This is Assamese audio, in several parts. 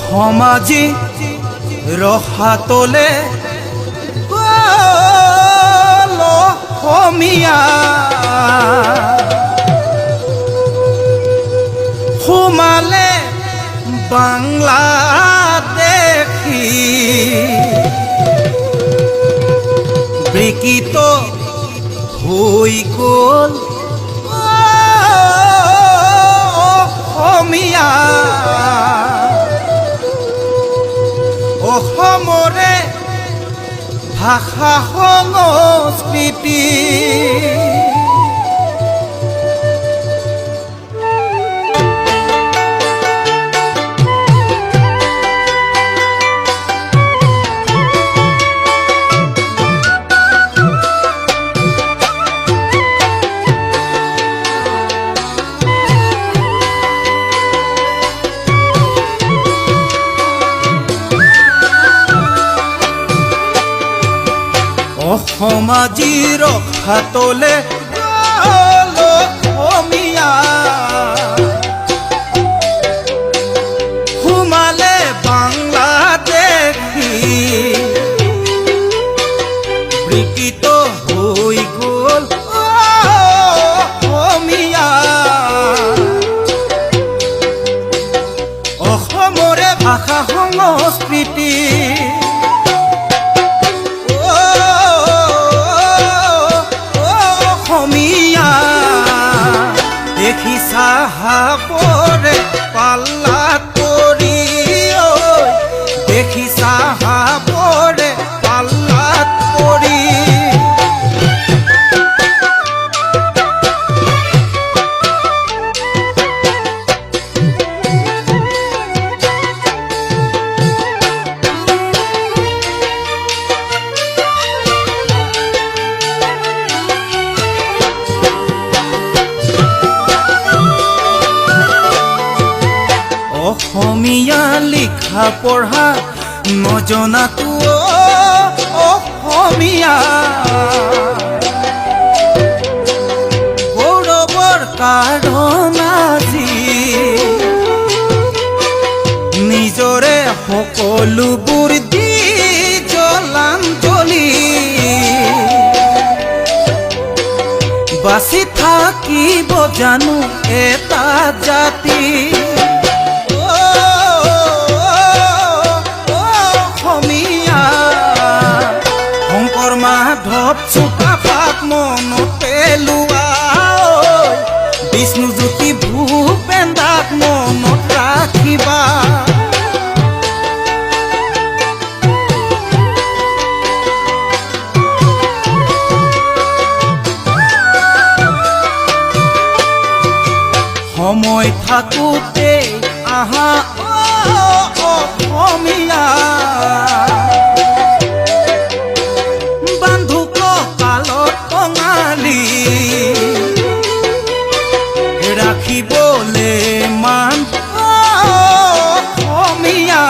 সমাজি ৰহাতলে অসমীয়া সোমালে বাংলাদেশী বিকৃত হৈ গ'ল অসমীয়া অসমৰে ভাষা সংস্কৃতি সমাজিৰ হাতলে অসমীয়া সোমালে বাংলাদেশী বিকৃত হৈ গ'ল অসমীয়া অসমৰে ভাষা সংস্কৃতি দেখিছা হাবৰে পাল্লা তৰি দেখিছা হাবৰে পাল্লা তৰি অসমীয়া লিখা পঢ়া নজনাতো অসমীয়া গৌৰৱৰ কাৰণ আজি নিজৰে সকলোবোৰ দি জলাঞ্জলি বাচি থাকিব জানো এটা জাতি মাধৱ চুকাফাক মনত পেলোৱা বিষ্ণুজ্যোতি ভূপেন্দাক মনত ৰাখিবা সময় থাকোতে আহা অসমীয়া ৰাখিবলে মান অসমীয়া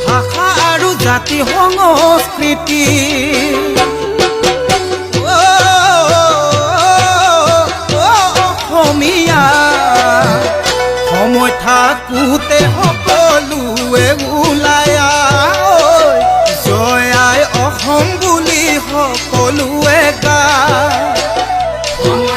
ভাষা আৰু জাতি সংস্কৃতি অসমীয়া সময় থাকোতে সকলোৱে ওলাই জয় আই অসম বুলি সকলোৱে গায়।